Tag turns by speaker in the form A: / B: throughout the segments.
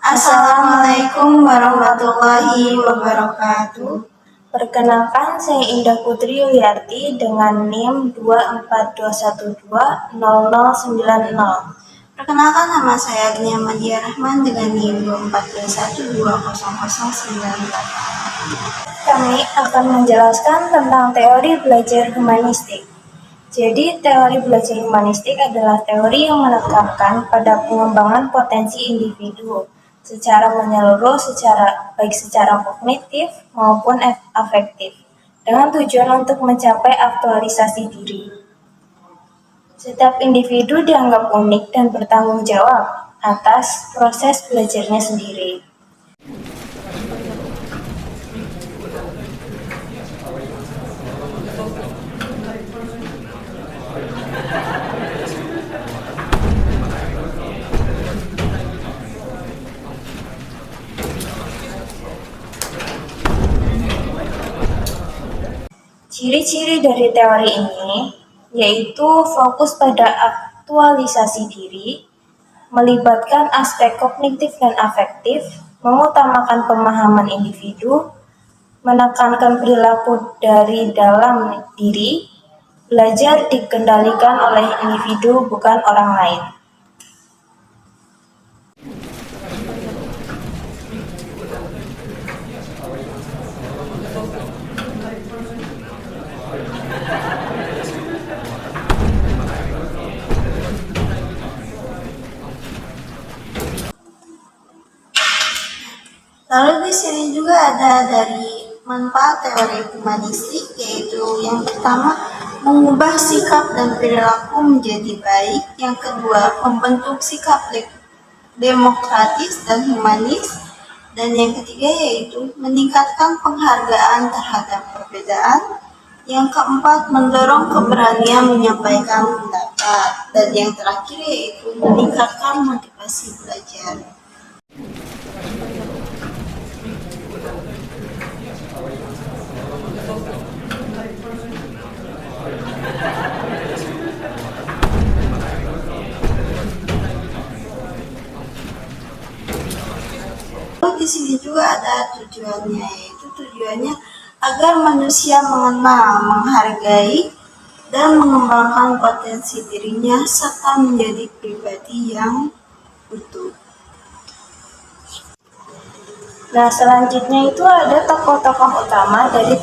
A: Assalamualaikum warahmatullahi wabarakatuh.
B: Perkenalkan, saya Indah Putri Yuliarti dengan NIM 242120090.
A: Perkenalkan, nama saya Agnia Madia Rahman dengan NIM 241200098.
B: Kami akan menjelaskan tentang teori belajar humanistik. Jadi, teori belajar humanistik adalah teori yang menekankan pada pengembangan potensi individu secara menyeluruh, baik secara kognitif maupun afektif, dengan tujuan untuk mencapai aktualisasi diri. Setiap individu dianggap unik dan bertanggung jawab atas proses belajarnya sendiri. Ciri-ciri dari teori ini yaitu fokus pada aktualisasi diri, melibatkan aspek kognitif dan afektif, mengutamakan pemahaman individu, menekankan perilaku dari dalam diri, belajar dikendalikan oleh individu bukan orang lain.
A: Lalu di sini juga ada dari manfaat teori humanistik, yaitu yang pertama mengubah sikap dan perilaku menjadi baik, yang kedua membentuk sikap demokratis dan humanis, dan yang ketiga yaitu meningkatkan penghargaan terhadap perbedaan, yang keempat mendorong keberanian menyampaikan pendapat, dan yang terakhir yaitu meningkatkan motivasi belajar. Di sini juga ada tujuannya, yaitu tujuannya agar manusia mengenal, menghargai, dan mengembangkan potensi dirinya serta menjadi pribadi yang utuh.
B: Nah, selanjutnya itu ada tokoh-tokoh utama dari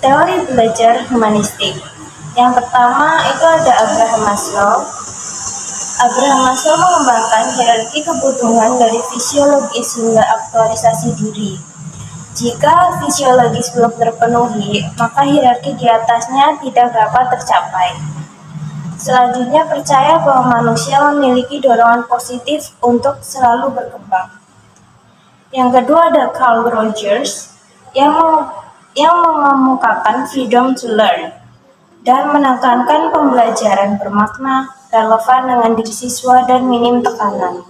B: teori belajar humanistik. Yang pertama itu ada Abraham Maslow. Abraham Maslow mengembangkan hierarki kebutuhan dari fisiologis hingga aktualisasi diri. Jika fisiologis belum terpenuhi, maka hierarki di atasnya tidak dapat tercapai. Selanjutnya percaya bahwa manusia memiliki dorongan positif untuk selalu berkembang. Yang kedua ada Carl Rogers yang mengemukakan freedom to learn dan menekankan pembelajaran bermakna, relevan dengan diri siswa dan minim tekanan.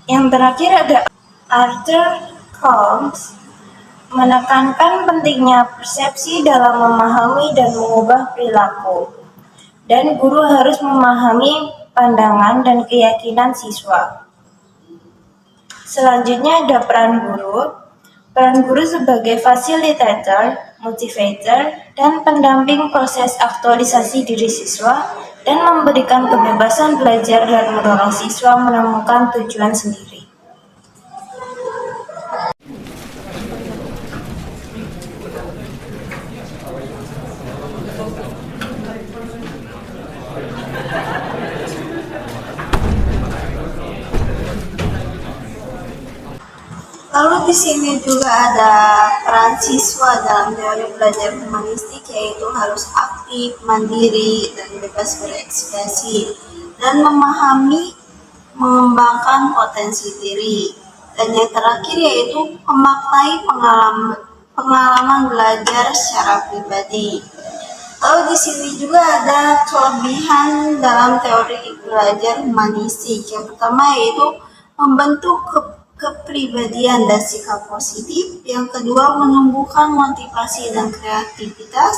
B: Yang terakhir ada Arthur Combs menekankan pentingnya persepsi dalam memahami dan mengubah perilaku, dan guru harus memahami pandangan dan keyakinan siswa. Selanjutnya ada peran guru. Peran guru sebagai fasilitator, motivator, dan pendamping proses aktualisasi diri siswa dan memberikan kebebasan belajar dan mendorong siswa menemukan tujuan sendiri.
A: di sini juga ada peran siswa dalam teori belajar humanistik, yaitu harus aktif, mandiri, dan bebas berekspresi, dan memahami, mengembangkan potensi diri. Dan yang terakhir yaitu memaknai pengalaman belajar secara pribadi. Lalu di sini juga ada kelebihan dalam teori belajar humanistik. Yang pertama yaitu membentuk kepribadian dan sikap positif. Yang kedua menumbuhkan motivasi dan kreativitas.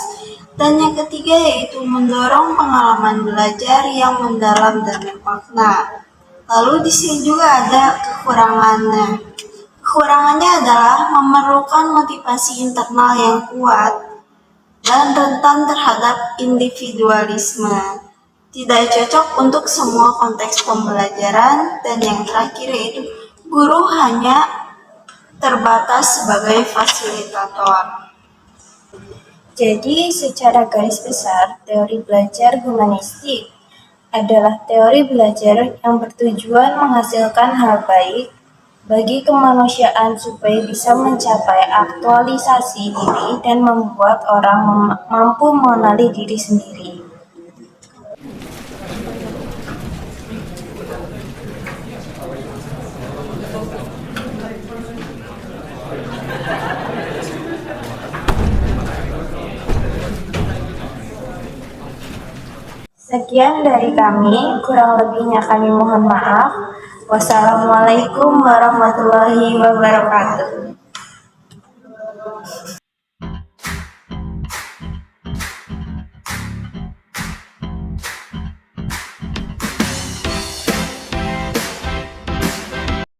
A: Dan yang ketiga yaitu mendorong pengalaman belajar yang mendalam dan bermakna. Lalu di sini juga ada kekurangannya. Kekurangannya adalah memerlukan motivasi internal yang kuat dan rentan terhadap individualisme. Tidak cocok untuk semua konteks pembelajaran. Dan yang terakhir yaitu guru hanya terbatas sebagai fasilitator.
B: Jadi, secara garis besar, teori belajar humanistik adalah teori belajar yang bertujuan menghasilkan hal baik bagi kemanusiaan supaya bisa mencapai aktualisasi diri dan membuat orang mampu mengenali diri sendiri. Sekian dari kami, kurang lebihnya kami mohon maaf. Wassalamualaikum warahmatullahi wabarakatuh.